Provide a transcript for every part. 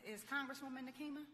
is Congresswoman Nikema.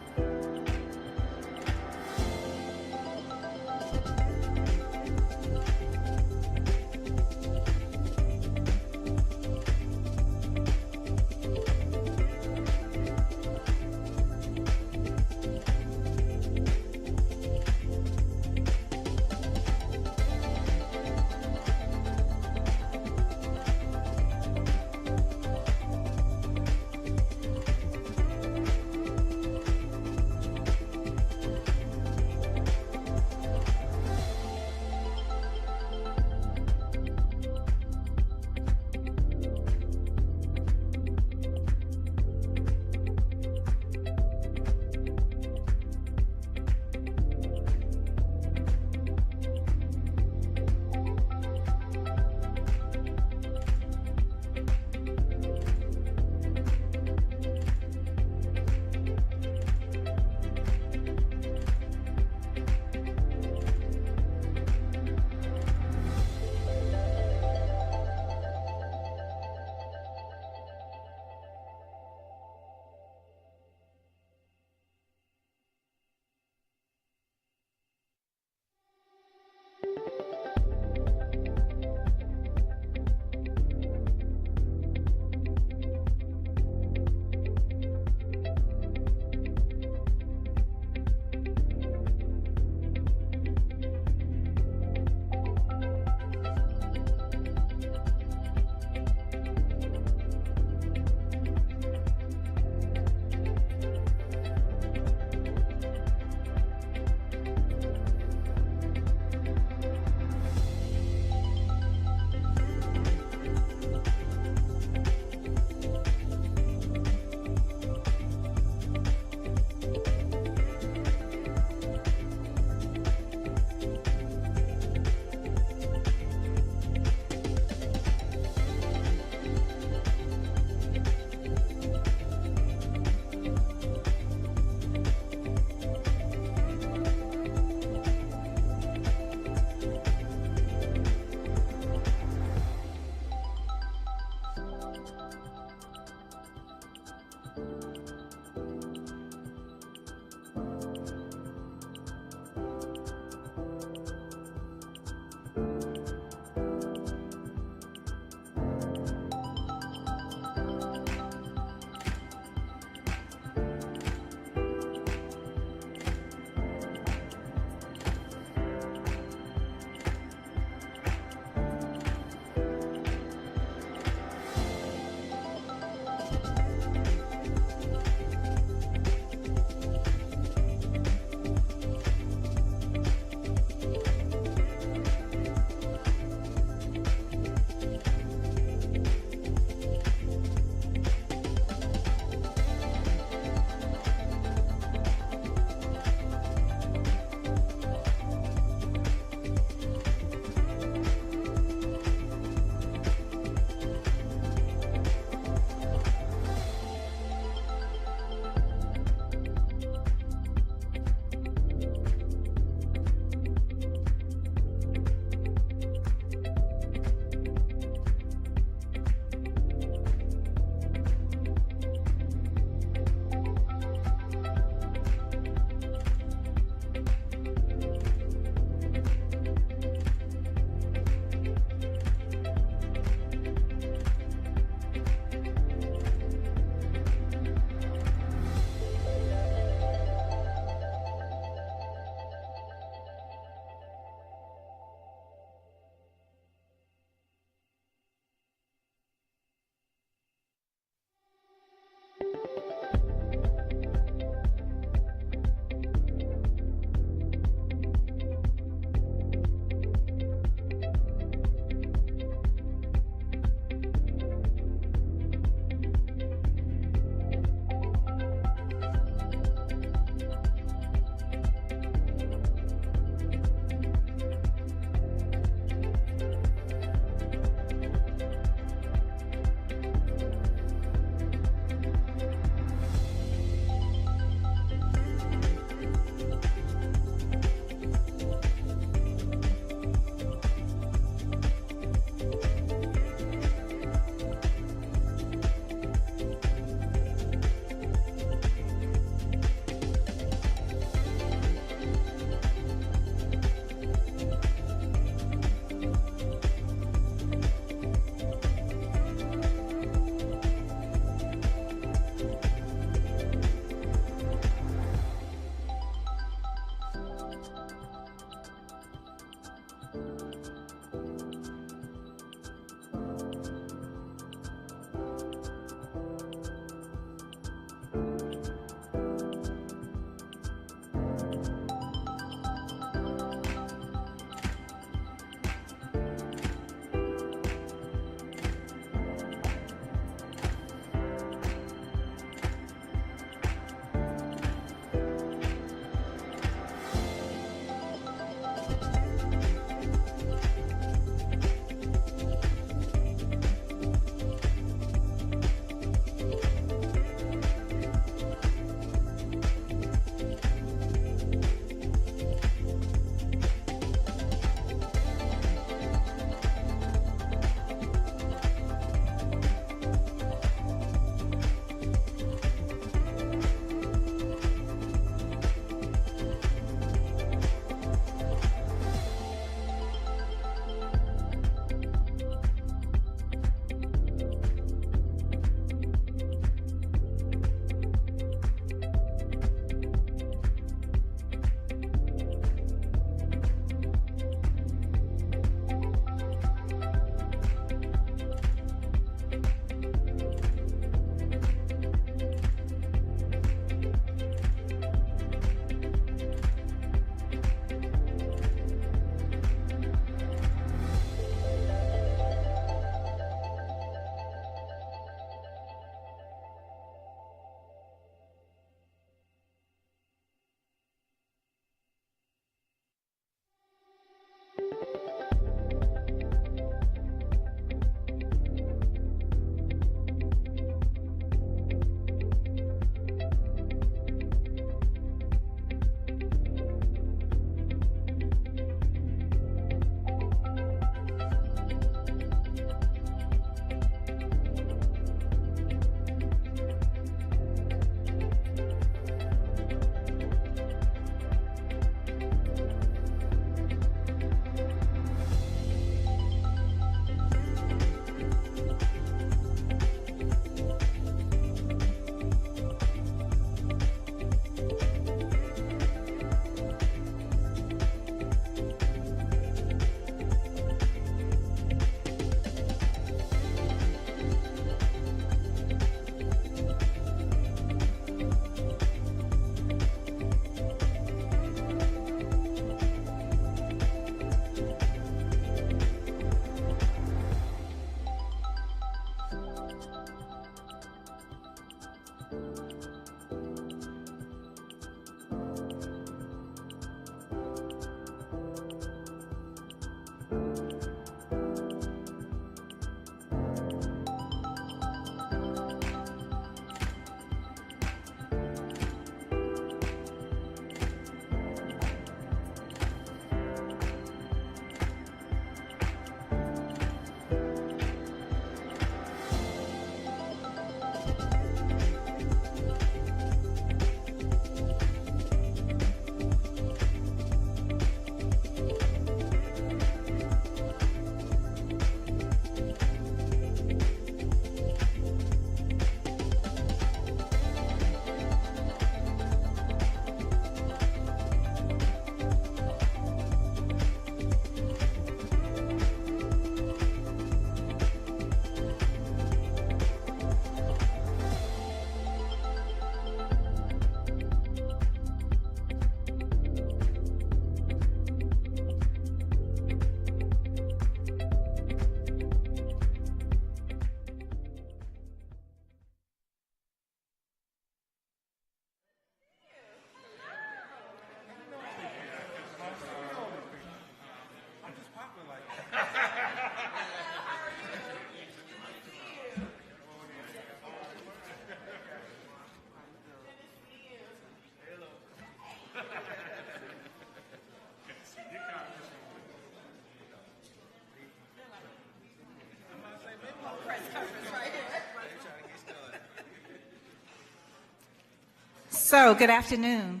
So, good afternoon.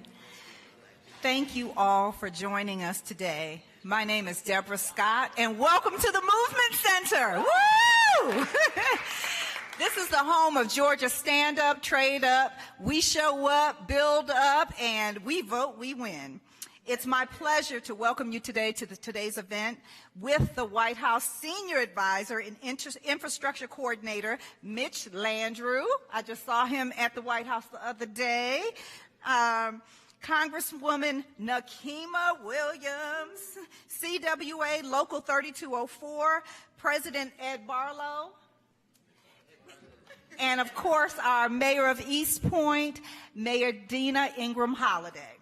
Thank you all for joining us today. My name is Deborah Scott, and welcome to the Movement Center. Woo! This is the home of Georgia Stand Up, Trade Up, We Show Up, Build Up, and We Vote, We Win. It's my pleasure to welcome you today to today's event with the White House Senior Advisor and Infrastructure Coordinator, Mitch Landrieu. I just saw him at the White House the other day. Congresswoman Nikema Williams, CWA Local 3204, President Ed Barlow, and of course our Mayor of East Point, Mayor Dina Ingram Holliday.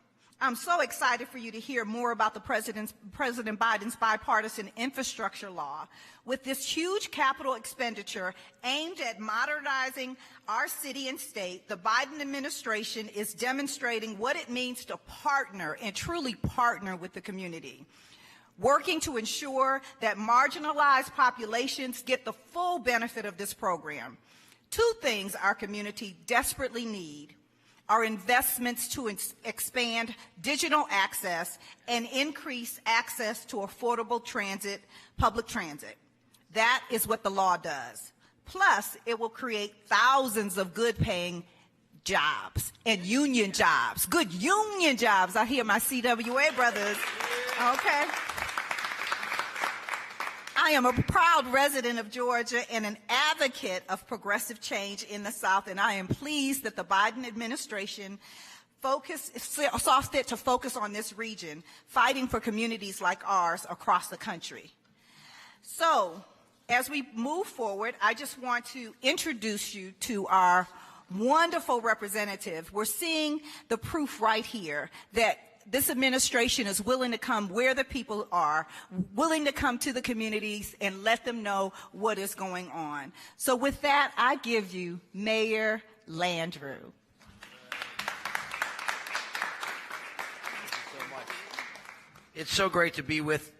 I'm so excited for you to hear more about the President Biden's Bipartisan Infrastructure Law. With this huge capital expenditure aimed at modernizing our city and state, the Biden administration is demonstrating what it means to partner and truly partner with the community, working to ensure that marginalized populations get the full benefit of this program. Two things our community desperately need are investments to expand digital access and increase access to affordable transit, public transit. That is what the law does. Plus, it will create thousands of good-paying jobs and union jobs, good union jobs. I hear my CWA brothers. Okay. I am a proud resident of Georgia and an advocate of progressive change in the South, and I am pleased that the Biden administration saw fit to focus on this region, fighting for communities like ours across the country. So, as we move forward, I just want to introduce you to our wonderful representative. We're seeing the proof right here that this administration is willing to come where the people are, willing to come to the communities and let them know what is going on. So with that, I give you Mayor Landrieu. Thank you so much. It's so great to be with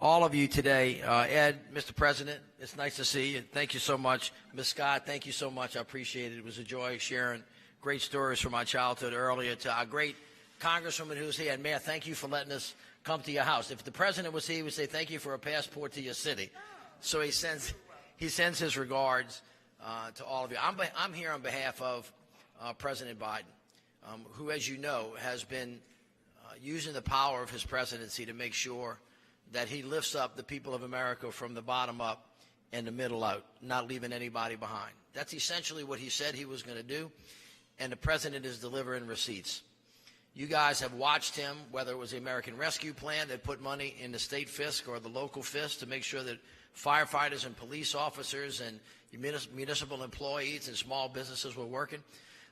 all of you today. Ed, Mr. President, it's nice to see you. Thank you so much. Ms. Scott, thank you so much. I appreciate it. It was a joy sharing great stories from my childhood earlier to our great Congresswoman who's here, and Mayor, thank you for letting us come to your house. If the President was here, he would say thank you for a passport to your city. So he sends his regards to all of you. I'm here on behalf of President Biden, who, as you know, has been using the power of his presidency to make sure that he lifts up the people of America from the bottom up and the middle out, not leaving anybody behind. That's essentially what he said he was going to do, and the President is delivering receipts. You guys have watched him, whether it was the American Rescue Plan that put money in the state fisc or the local fisc to make sure that firefighters and police officers and municipal employees and small businesses were working,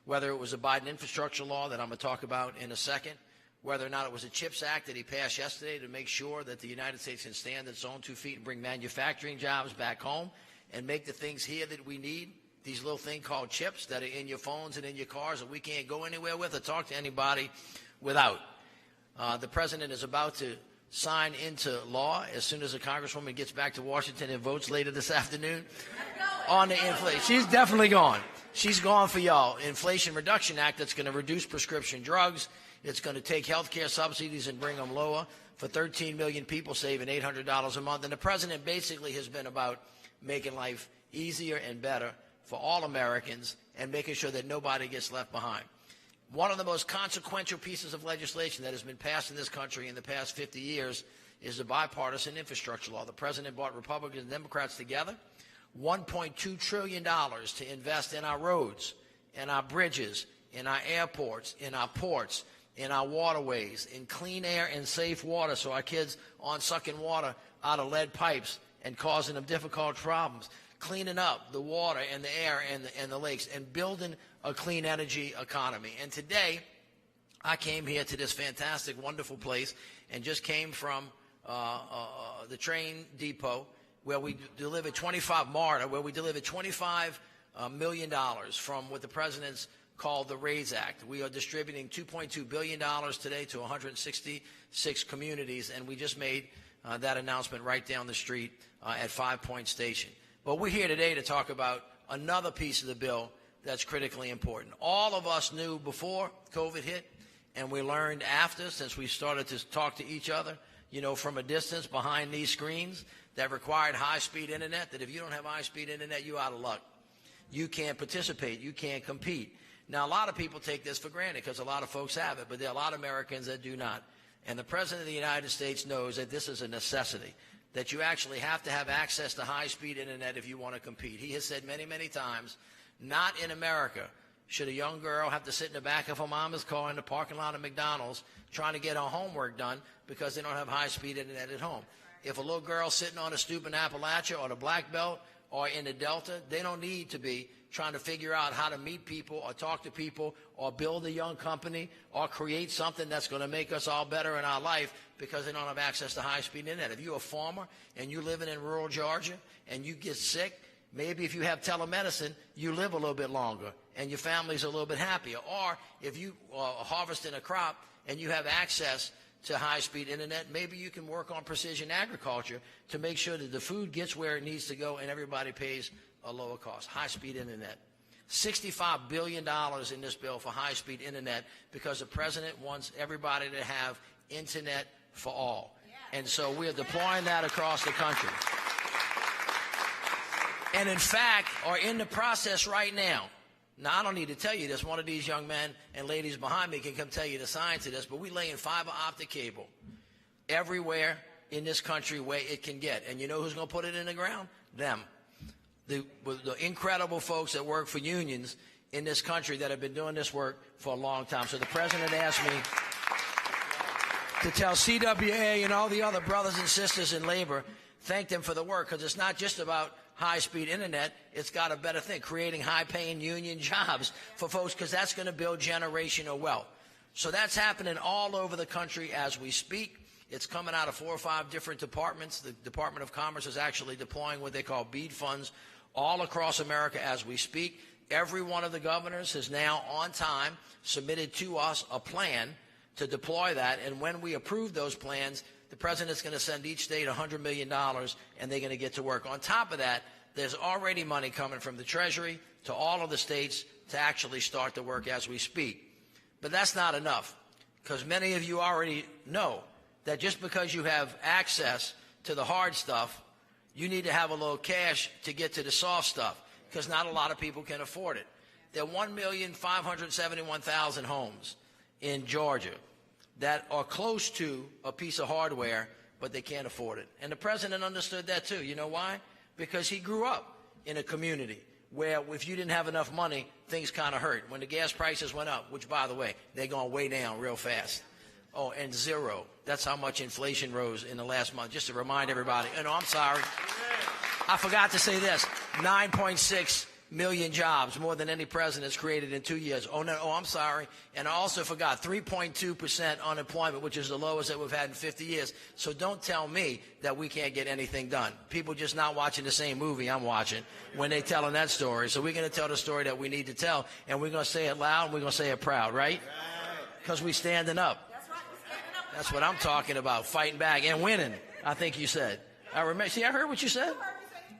whether it was a Biden infrastructure law that I'm going to talk about in a second, whether or not it was a CHIPS Act that he passed yesterday to make sure that the United States can stand its own 2 feet and bring manufacturing jobs back home and make the things here that we need, these little things called chips that are in your phones and in your cars that we can't go anywhere with or talk to anybody without. The President is about to sign into law as soon as the Congresswoman gets back to Washington and votes later this afternoon on the inflation. She's definitely gone. She's gone for y'all. Inflation Reduction Act that's going to reduce prescription drugs. It's going to take health care subsidies and bring them lower for 13 million people, saving $800 a month. And the President basically has been about making life easier and better for all Americans and making sure that nobody gets left behind. One of the most consequential pieces of legislation that has been passed in this country in the past 50 years is the Bipartisan Infrastructure Law. The President brought Republicans and Democrats together, $1.2 trillion to invest in our roads, in our bridges, in our airports, in our ports, in our waterways, in clean air and safe water so our kids aren't sucking water out of lead pipes and causing them difficult problems, cleaning up the water and the air and the lakes, and building a clean energy economy. And today, I came here to this fantastic, wonderful place and just came from the train depot where we delivered $25 million from what the President's called the RAISE Act. We are distributing $2.2 billion today to 166 communities, and we just made that announcement right down the street at 5 Point Station. But we're here today to talk about another piece of the bill that's critically important. All of us knew before COVID hit, and we learned after, since we started to talk to each other, from a distance behind these screens, that required high-speed internet, that if you don't have high-speed internet, you're out of luck. You can't participate. You can't compete. Now, a lot of people take this for granted because a lot of folks have it, but there are a lot of Americans that do not. And the President of the United States knows that this is a necessity, that you actually have to have access to high-speed internet if you want to compete. He has said many, many times, not in America should a young girl have to sit in the back of her mama's car in the parking lot of McDonald's trying to get her homework done because they don't have high-speed internet at home. If a little girl sitting on a stoop in Appalachia or the Black Belt or in the Delta, they don't need to be trying to figure out how to meet people or talk to people or build a young company or create something that's going to make us all better in our life because they don't have access to high-speed internet. If you're a farmer and you're living in rural Georgia and you get sick, maybe if you have telemedicine, you live a little bit longer and your family's a little bit happier. Or if you are harvesting a crop and you have access to high-speed internet, maybe you can work on precision agriculture to make sure that the food gets where it needs to go and everybody pays a lower cost. High-speed internet. $65 billion in this bill for high-speed internet because the President wants everybody to have internet for all. And so we are deploying that across the country. And in fact, are in the process right now. Now, I don't need to tell you this. One of these young men and ladies behind me can come tell you the science of this, but we lay in fiber optic cable everywhere in this country where it can get. And you know who's going to put it in the ground? Them. The incredible folks that work for unions in this country that have been doing this work for a long time. So the President asked me to tell CWA and all the other brothers and sisters in labor, thank them for the work, because it's not just about high-speed internet. It's got a better thing, creating high-paying union jobs for folks, because that's going to build generational wealth. So that's happening all over the country as we speak. It's coming out of 4 or 5 different departments. The Department of Commerce is actually deploying what they call BEAD funds all across America as we speak. Every one of the governors has now, on time, submitted to us a plan to deploy that. And when we approve those plans, the President's going to send each state $100 million, and they're going to get to work. On top of that, there's already money coming from the Treasury to all of the states to actually start the work as we speak. But that's not enough, because many of you already know that just because you have access to the hard stuff, you need to have a little cash to get to the soft stuff, because not a lot of people can afford it. There are 1,571,000 homes in Georgia that are close to a piece of hardware, but they can't afford it. And the President understood that too. You know why? Because he grew up in a community where if you didn't have enough money, things kind of hurt. When the gas prices went up, which, by the way, they're going way down real fast. Oh, and zero. That's how much inflation rose in the last month, just to remind everybody. And I'm sorry. I forgot to say this. 9.6 million jobs, more than any president has created in 2 years. Oh, no, I'm sorry. And I also forgot 3.2% unemployment, which is the lowest that we've had in 50 years. So don't tell me that we can't get anything done. People just not watching the same movie I'm watching when they're telling that story. So we're going to tell the story that we need to tell, and we're going to say it loud, and we're going to say it proud, right? Because we're standing up. That's what I'm talking about, fighting back and winning, I think you said. I remember. See, I heard what you said.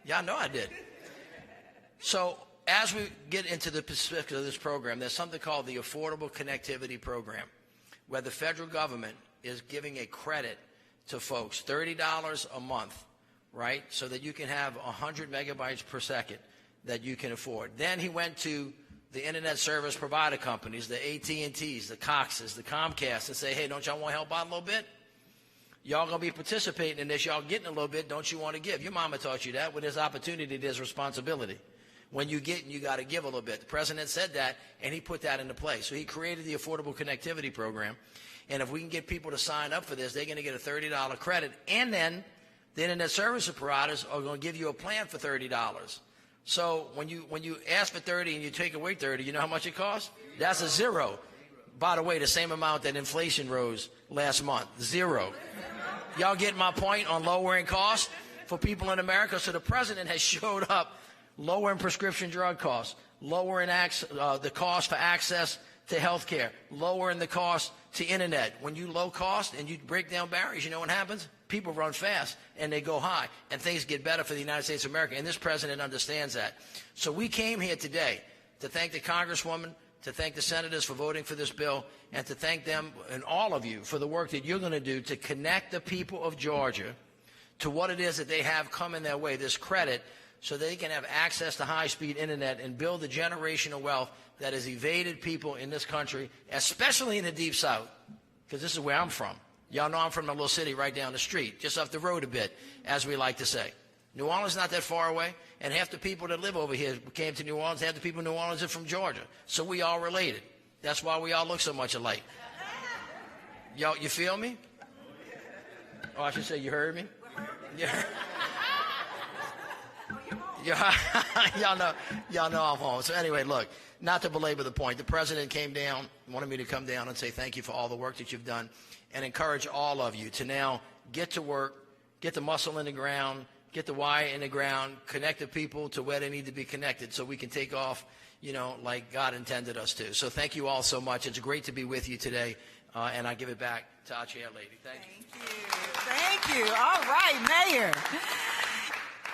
Yeah, I know I did. So as we get into the specifics of this program, there's something called the Affordable Connectivity Program, where the federal government is giving a credit to folks, $30 a month, right, so that you can have 100 megabytes per second that you can afford. Then he went to the internet service provider companies, the AT&Ts, the Coxes, the Comcasts, and say, hey, don't y'all want to help out a little bit? Y'all going to be participating in this. Y'all getting a little bit. Don't you want to give? Your mama taught you that. When there's opportunity, there's responsibility. When you get, you got to give a little bit. The President said that, and he put that into place. So he created the Affordable Connectivity Program. And if we can get people to sign up for this, they're going to get a $30 credit. And then the internet service providers are going to give you a plan for $30. So when you ask for 30 and you take away 30, you know how much it costs? That's a zero. By the way, the same amount that inflation rose last month. Zero. Y'all get my point on lowering costs for people in America? So the President has showed up lowering prescription drug costs, lowering the cost for access to health care, lowering the cost to internet. When you low cost and you break down barriers, you know what happens? People run fast and they go high, and things get better for the United States of America, and this President understands that. So we came here today to thank the Congresswoman, to thank the senators for voting for this bill, and to thank them and all of you for the work that you're going to do to connect the people of Georgia to what it is that they have coming their way, this credit, so they can have access to high-speed internet and build the generational wealth that has evaded people in this country, especially in the Deep South, because this is where I'm from. Y'all know I'm from a little city right down the street, just up the road a bit, as we like to say. New Orleans is not that far away, and half the people that live over here came to New Orleans. Half the people in New Orleans are from Georgia, so we all related. That's why we all look so much alike. Y'all, you feel me? Oh, I should say you heard me? Yeah. Y'all know I'm home. So anyway, look, not to belabor the point, the president came down, wanted me to come down and say thank you for all the work that you've done and encourage all of you to now get to work, get the muscle in the ground, get the wire in the ground, connect the people to where they need to be connected so we can take off, you know, like God intended us to. So thank you all so much. It's great to be with you today, and I give it back to our chair lady. Thank you. Thank you. All right, Mayor.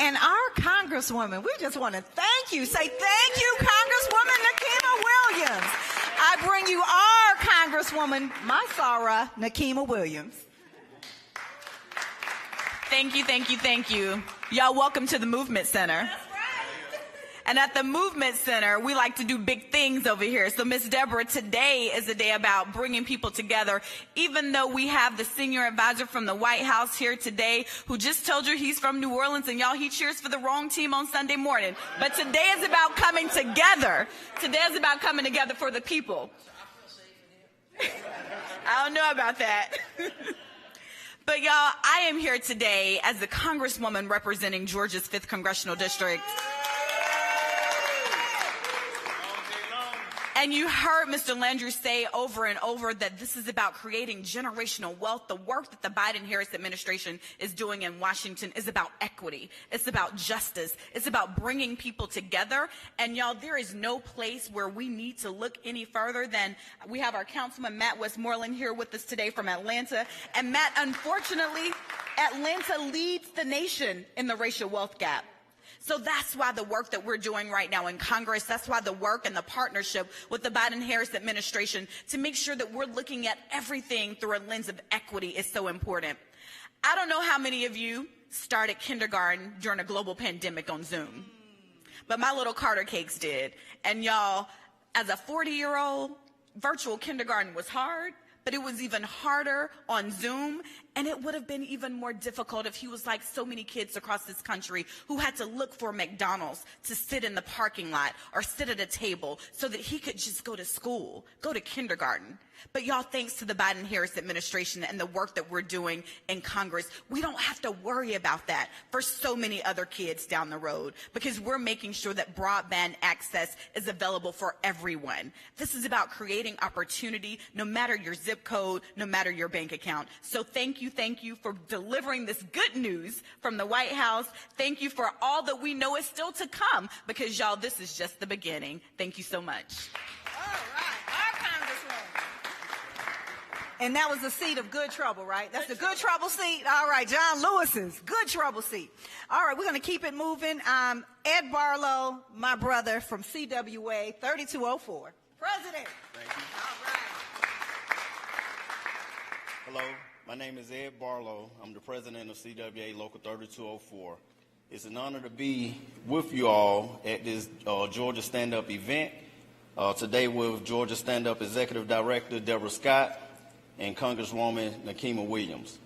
And our Congresswoman, we just want to thank you. Say thank you, Congresswoman Nikema Williams. I bring you our Congresswoman, my Sarah, Nikema Williams. Thank you, thank you, thank you. Y'all welcome to the Movement Center. That's right. And at the Movement Center, we like to do big things over here. So, Ms. Deborah, today is a day about bringing people together. Even though we have the senior advisor from the White House here today who just told you he's from New Orleans, and y'all, he cheers for the wrong team on Sunday morning. But today is about coming together. Today is about coming together for the people. I don't know about that. But y'all, I am here today as the Congresswoman representing Georgia's 5th Congressional District. And you heard Mr. Landrieu say over and over that this is about creating generational wealth. The work that the Biden-Harris administration is doing in Washington is about equity. It's about justice. It's about bringing people together. And y'all, there is no place where we need to look any further than we have our Councilman Matt Westmoreland here with us today from Atlanta. And Matt, unfortunately, Atlanta leads the nation in the racial wealth gap. So that's why the work that we're doing right now in Congress, that's why the work and the partnership with the Biden-Harris administration to make sure that we're looking at everything through a lens of equity is so important. I don't know how many of you started kindergarten during a global pandemic on Zoom, but my little Carter Cakes did. And y'all, as a 40-year-old, virtual kindergarten was hard, but it was even harder on Zoom, and it would have been even more difficult if he was like so many kids across this country who had to look for McDonald's to sit in the parking lot or sit at a table so that he could just go to school, go to kindergarten. But y'all, thanks to the Biden-Harris administration and the work that we're doing in Congress, we don't have to worry about that for so many other kids down the road because we're making sure that broadband access is available for everyone. This is about creating opportunity no matter your zip code, no matter your bank account. So thank you for delivering this good news from the White House. Thank you for all that we know is still to come because, y'all, this is just the beginning. Thank you so much. All right, our Congresswoman. And that was the seat of good trouble, right? That's the good trouble seat. All right, John Lewis's good trouble seat. All right, we're going to keep it moving. Ed Barlow, my brother from CWA 3204. President. Thank you. All right. Hello, my name is Ed Barlow. I'm the president of CWA Local 3204. It's an honor to be with you all at this Georgia Stand-Up event. Today with Georgia Stand-Up Executive Director Deborah Scott and Congresswoman Nikema Williams.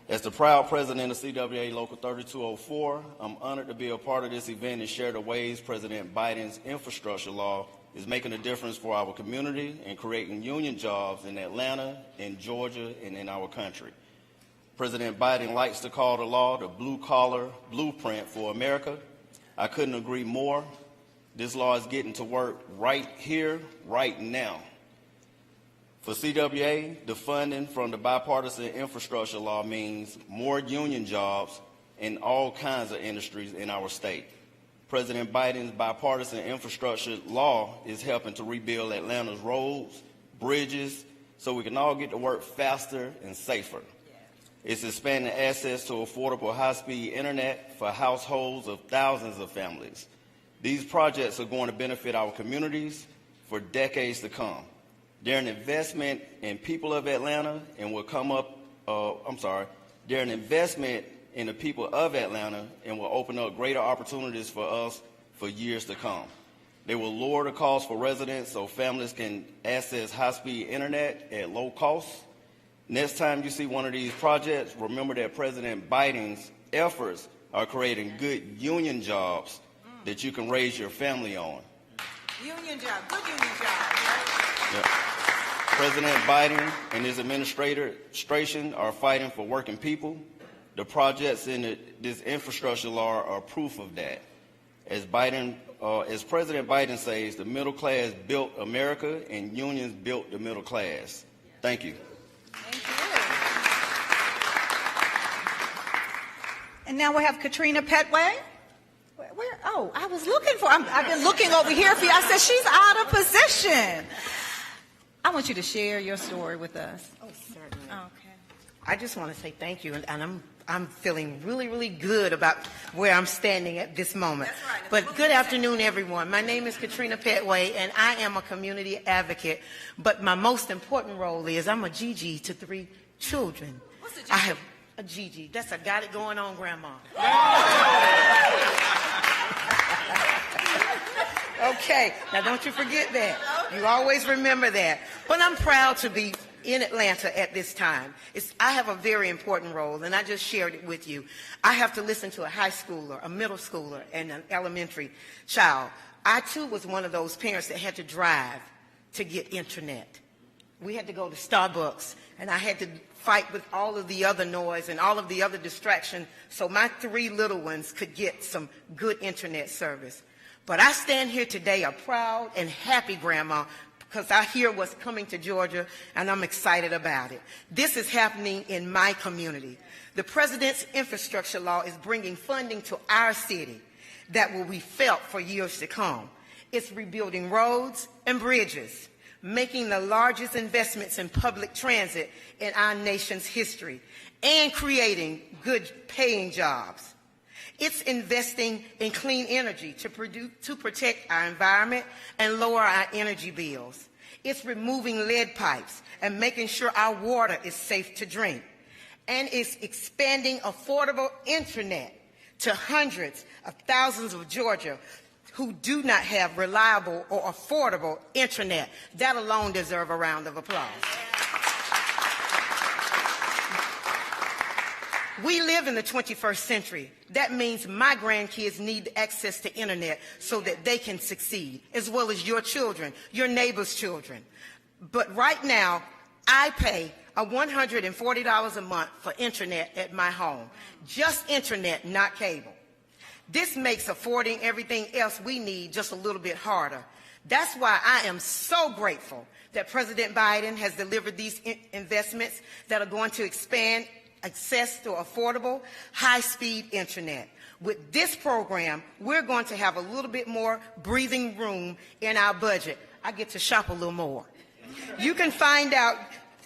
As the proud president of CWA Local 3204, I'm honored to be a part of this event and share the ways President Biden's infrastructure law is making a difference for our community and creating union jobs in Atlanta, in Georgia, and in our country. President Biden likes to call the law the blue-collar blueprint for America. I couldn't agree more. This law is getting to work right here, right now. For CWA, the funding from the Bipartisan Infrastructure Law means more union jobs in all kinds of industries in our state. President Biden's Bipartisan Infrastructure Law is helping to rebuild Atlanta's roads, bridges, so we can all get to work faster and safer. It's expanding access to affordable high-speed internet for households of thousands of families. These projects are going to benefit our communities for decades to come. They're an investment in people of Atlanta and will come up, they're an investment in the people of Atlanta and will open up greater opportunities for us for years to come. They will lower the cost for residents so families can access high-speed internet at low cost. Next time you see one of these projects, remember that President Biden's efforts are creating good union jobs that you can raise your family on. Union job, good union job, right? Yeah. President Biden and his administration are fighting for working people. The projects in this infrastructure law are proof of that. As President Biden says, the middle class built America and unions built the middle class. Thank you. Thank you. And now we have Katrina Petway. Where? Oh, I was looking for. I've been looking over here for you. I said she's out of position. I want you to share your story with us. Oh, certainly. Okay. I just want to say thank you, and I'm feeling really, really good about where I'm standing at this moment. That's right. But good afternoon, everyone. My name is Katrina Petway, and I am a community advocate. But my most important role is I'm a Gigi to 3 children. What's a Gigi? I have a Gigi. That's a got it going on, Grandma. Okay, now don't you forget that. You always remember that. But I'm proud to be in Atlanta at this time. I have a very important role, and I just shared it with you. I have to listen to a high schooler, a middle schooler, and an elementary child. I, too, was one of those parents that had to drive to get internet. We had to go to Starbucks, and I had to fight with all of the other noise and all of the other distraction so my 3 little ones could get some good internet service. But I stand here today a proud and happy grandma because I hear what's coming to Georgia, and I'm excited about it. This is happening in my community. The President's Infrastructure Law is bringing funding to our city that will be felt for years to come. It's rebuilding roads and bridges, making the largest investments in public transit in our nation's history, and creating good paying jobs. It's investing in clean energy to protect our environment and lower our energy bills. It's removing lead pipes and making sure our water is safe to drink. And it's expanding affordable internet to hundreds of thousands of Georgia who do not have reliable or affordable internet. That alone deserves a round of applause. We live in the 21st century. That means my grandkids need access to internet so that they can succeed, as well as your children, your neighbors' children. But right now, I pay $140 a month for internet at my home. Just internet, not cable. This makes affording everything else we need just a little bit harder. That's why I am so grateful that President Biden has delivered these investments that are going to expand access to affordable, high-speed internet. With this program, we're going to have a little bit more breathing room in our budget. I get to shop a little more. You can find out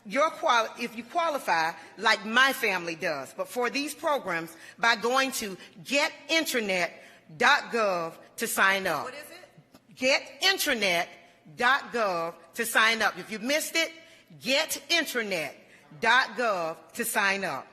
if you qualify like my family does, but for these programs by going to getinternet.gov to sign up. What is it? Getinternet.gov to sign up. If you missed it, getinternet.gov to sign up.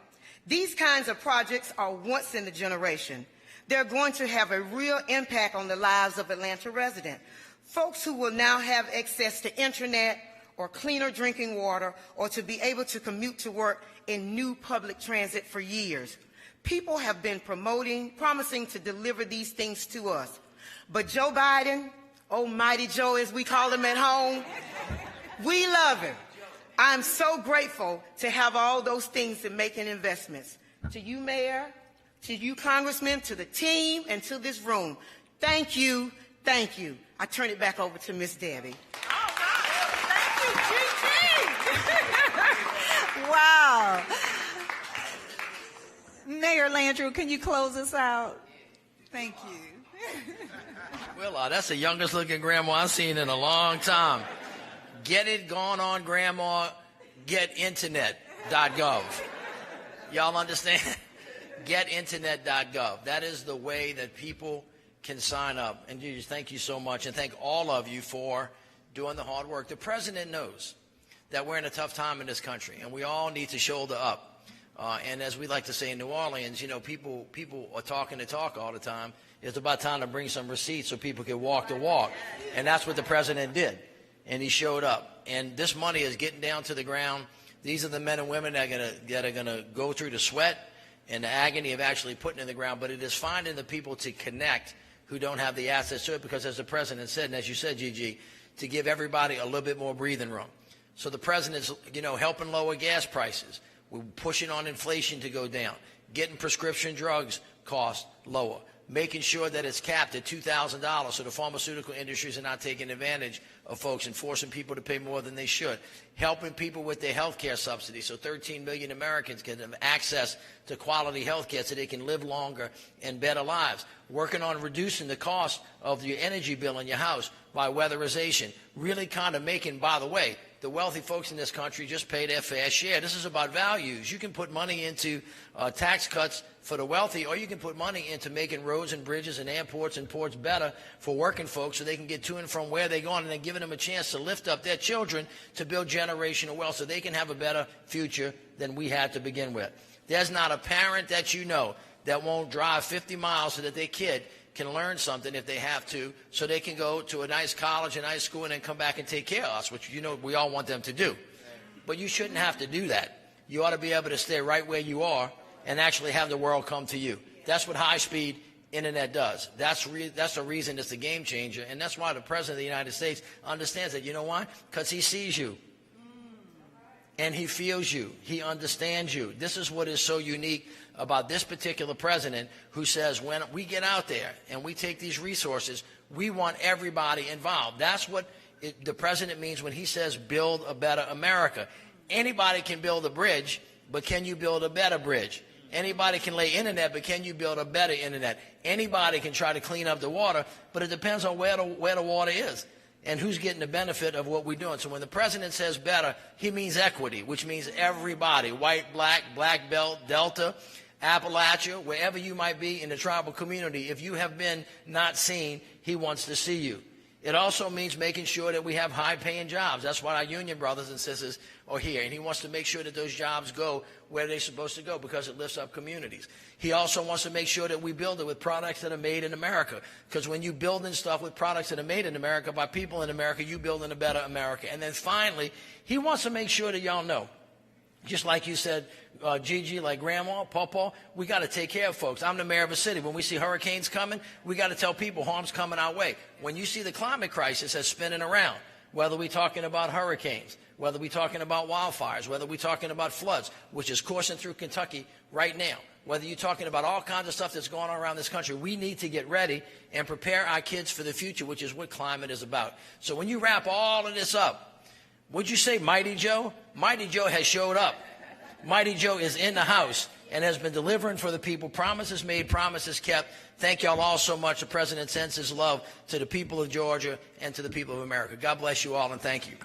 These kinds of projects are once in a generation. They're going to have a real impact on the lives of Atlanta residents. Folks who will now have access to internet or cleaner drinking water or to be able to commute to work in new public transit for years. People have been promising to deliver these things to us. But Joe Biden, Almighty Joe as we call him at home, we love him. I'm so grateful to have all those things and making investments. To you, Mayor, to you, Congressman, to the team, and to this room, thank you, thank you. I turn it back over to Miss Debbie. All right. Thank you, Gigi. Wow. Mayor Landrieu, can you close us out? Thank you. Well, that's the youngest looking grandma I've seen in a long time. Get it going on, Grandma. Getinternet.gov. Y'all understand? Getinternet.gov. That is the way that people can sign up. And Gigi, thank you so much, and thank all of you for doing the hard work. The president knows that we're in a tough time in this country, and we all need to shoulder up. And as we like to say in New Orleans, you know, people are talking the talk all the time. It's about time to bring some receipts so people can walk the walk. And that's what the president did. And he showed up. And this money is getting down to the ground. These are the men and women that are gonna go through the sweat and the agony of actually putting it in the ground. But it is finding the people to connect who don't have the access to it, because as the president said, and as you said, Gigi, to give everybody a little bit more breathing room. So the president's, you know, helping lower gas prices. We're pushing on inflation to go down, getting prescription drugs costs lower, making sure that it's capped at $2,000 so the pharmaceutical industries are not taking advantage of folks and forcing people to pay more than they should, helping people with their health care subsidies so 13 million Americans can have access to quality health care so they can live longer and better lives, working on reducing the cost of your energy bill in your house by weatherization, really kind of making, by the way, the wealthy folks in this country just pay their fair share. This is about values. You can put money into tax cuts for the wealthy, or you can put money into making roads and bridges and airports and ports better for working folks so they can get to and from where they're going, and then giving them a chance to lift up their children to build generational wealth so they can have a better future than we had to begin with. There's not a parent that you know that won't drive 50 miles so that their kid can learn something if they have to, so they can go to a nice college, a nice school, and then come back and take care of us, which, you know, we all want them to do. But you shouldn't have to do that. You ought to be able to stay right where you are and actually have the world come to you. That's what high-speed internet does. That's the reason it's a game changer, and that's why the President of the United States understands that. You know why? Because he sees you. And he feels you. He understands you. This is what is so unique about this particular president, who says when we get out there and we take these resources, we want everybody involved. That's what the president means when he says build a better America. Anybody can build a bridge, but can you build a better bridge? Anybody can lay internet, but can you build a better internet? Anybody can try to clean up the water, but it depends on where the water is and who's getting the benefit of what we're doing. So when the president says better, he means equity, which means everybody, white, black belt, Delta, Appalachia, wherever you might be in the tribal community. If you have been not seen, he wants to see you. It also means making sure that we have high-paying jobs. That's why our union brothers and sisters are here. And he wants to make sure that those jobs go where they're supposed to go, because it lifts up communities. He also wants to make sure that we build it with products that are made in America. Because when you building stuff with products that are made in America by people in America, you building a better America. And then finally, he wants to make sure that y'all know, just like you said, Gigi, like Grandma, Pawpaw, we got to take care of folks. I'm the mayor of a city. When we see hurricanes coming, we got to tell people harm's coming our way. When you see the climate crisis that's spinning around, whether we're talking about hurricanes, whether we're talking about wildfires, whether we're talking about floods, which is coursing through Kentucky right now, whether you're talking about all kinds of stuff that's going on around this country, we need to get ready and prepare our kids for the future, which is what climate is about. So when you wrap all of this up, would you say Mighty Joe? Mighty Joe has showed up. Mighty Joe is in the house and has been delivering for the people. Promises made, promises kept. Thank y'all all so much. The president sends his love to the people of Georgia and to the people of America. God bless you all, and thank you.